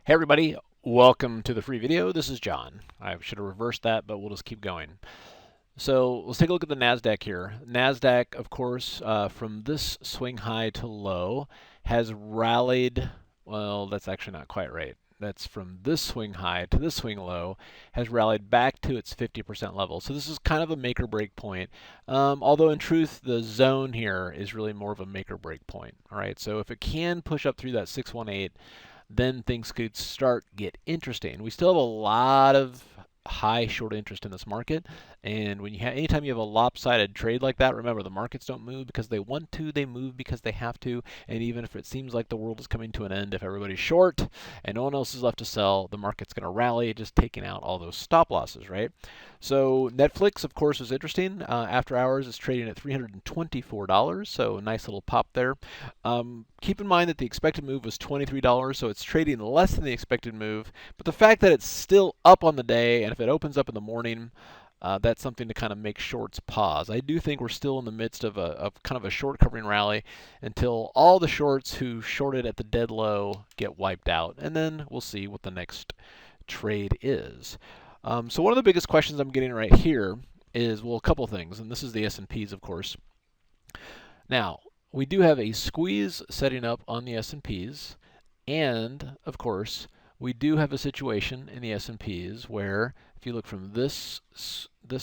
Hey everybody, welcome to the free video. This is John. I should have reversed that, but we'll just keep going. So let's take a look at the NASDAQ here. NASDAQ, of course, from this swing high to low, has rallied. Well, that's actually not quite right. That's from this swing high to this swing low, has rallied back to its 50% level. So this is kind of a make or break point. Although in truth, the zone here is really more of a make or break point. All right, so if it can push up through that 618, then things could get interesting. We still have a lot of high short interest in this market, and when you have anytime you have a lopsided trade like that, remember the markets don't move because they want to, they move because they have to. And even if it seems like the world is coming to an end, if everybody's short and no one else is left to sell, the market's going to rally, just taking out all those stop losses, right? So Netflix, of course, is interesting. After hours, is trading at $324, so a nice little pop there. Keep in mind that the expected move was $23, so it's trading less than the expected move. But the fact that it's still up on the day, and if it opens up in the morning, that's something to kind of make shorts pause. I do think we're still in the midst of kind of a short covering rally until all the shorts who shorted at the dead low get wiped out, and then we'll see what the next trade is. So one of the biggest questions I'm getting right here is, well, a couple things, and this is the S&Ps, of course. Now, we do have a squeeze setting up on the S&Ps, and of course, we do have a situation in the S&Ps where, if you look from this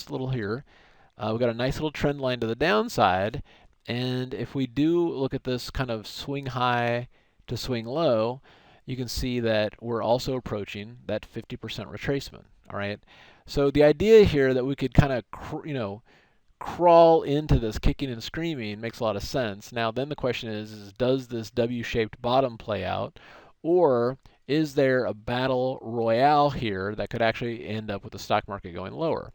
little here, we've got a nice little trend line to the downside, and if we do look at this kind of swing high to swing low, you can see that we're also approaching that 50% retracement. All right. So the idea here that we could kind of, crawl into this kicking and screaming makes a lot of sense. Now, then the question is does this W-shaped bottom play out, or is there a battle royale here that could actually end up with the stock market going lower?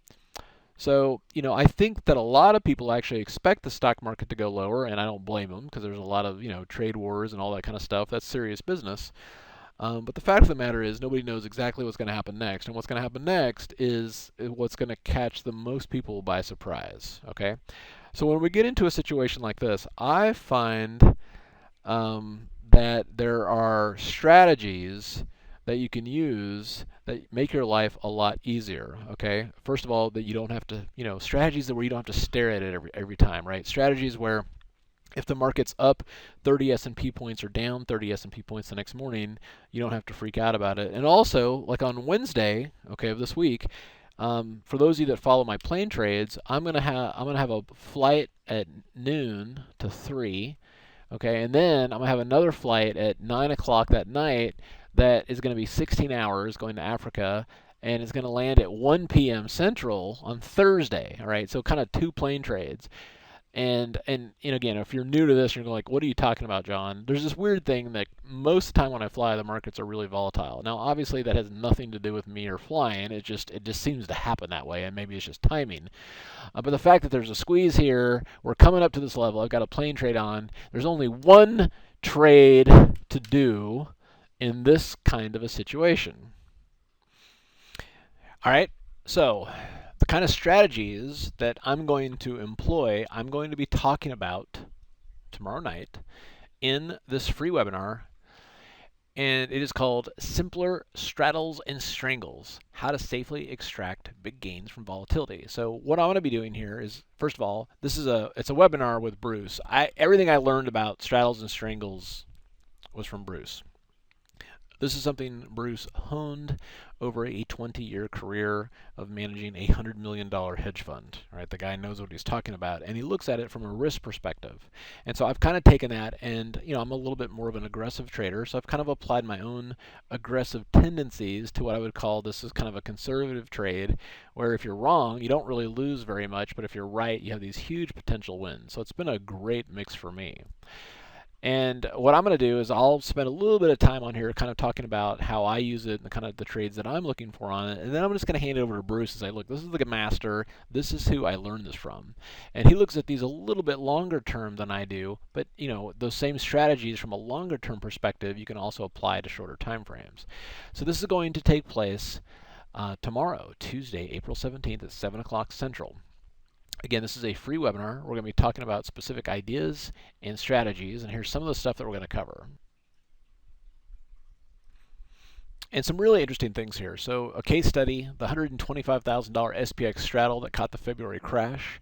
So, I think that a lot of people actually expect the stock market to go lower, and I don't blame them because there's a lot of, trade wars and all that kind of stuff. That's serious business. But the fact of the matter is nobody knows exactly what's going to happen next. And what's going to happen next is what's going to catch the most people by surprise. Okay? So when we get into a situation like this, I find that there are strategies that you can use that make your life a lot easier. Okay? First of all, that you don't have to, strategies where you don't have to stare at it every time, right? Strategies where if the market's up 30 S&P points or down 30 S&P points the next morning, you don't have to freak out about it. And also, like on Wednesday, okay, of this week, for those of you that follow my plane trades, I'm gonna have a flight at noon to 3, okay, and then I'm gonna have another flight at 9 o'clock that night that is gonna be 16 hours going to Africa, and it's gonna land at 1 p.m. Central on Thursday. All right, so kind of two plane trades. And again, if you're new to this, you're like, what are you talking about, John? There's this weird thing that most of the time when I fly, the markets are really volatile. Now, obviously, that has nothing to do with me or flying. It just seems to happen that way, and maybe it's just timing. But the fact that there's a squeeze here, we're coming up to this level. I've got a plane trade on. There's only one trade to do in this kind of a situation. All right, so the kind of strategies that I'm going to employ, I'm going to be talking about tomorrow night in this free webinar, and it is called Simpler Straddles and Strangles, How to Safely Extract Big Gains from Volatility. So what I'm going to be doing here is, first of all, it's a webinar with Bruce. Everything I learned about straddles and strangles was from Bruce. This is something Bruce honed over a 20-year career of managing a $100 million hedge fund. Right? The guy knows what he's talking about, and he looks at it from a risk perspective. And so I've kind of taken that, and I'm a little bit more of an aggressive trader, so I've kind of applied my own aggressive tendencies to what I would call this is kind of a conservative trade, where if you're wrong, you don't really lose very much, but if you're right, you have these huge potential wins. So it's been a great mix for me. And what I'm going to do is I'll spend a little bit of time on here kind of talking about how I use it and kind of the trades that I'm looking for on it. And then I'm just going to hand it over to Bruce and say, look, this is the master. This is who I learned this from. And he looks at these a little bit longer term than I do. But, those same strategies from a longer term perspective, you can also apply to shorter time frames. So this is going to take place tomorrow, Tuesday, April 17th at 7 o'clock Central. Again, this is a free webinar. We're going to be talking about specific ideas and strategies, and here's some of the stuff that we're going to cover. And some really interesting things here. So a case study, the $125,000 SPX straddle that caught the February crash.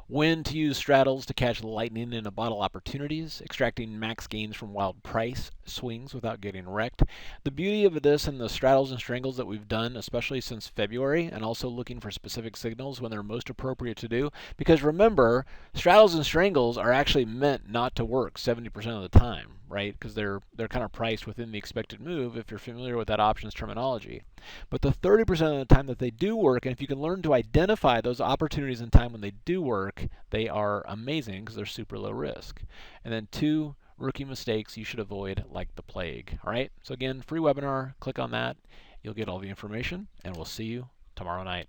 When to use straddles to catch lightning in a bottle opportunities, extracting max gains from wild price swings without getting wrecked. The beauty of this and the straddles and strangles that we've done, especially since February, and also looking for specific signals when they're most appropriate to do, because remember, straddles and strangles are actually meant not to work 70% of the time, right? Because they're kind of priced within the expected move if you're familiar with that options terminology. But the 30% of the time that they do work, and if you can learn to identify those opportunities in time when they do work, they are amazing because they're super low risk. And then 2 rookie mistakes you should avoid like the plague. All right, so again, free webinar, click on that. You'll get all the information, and we'll see you tomorrow night.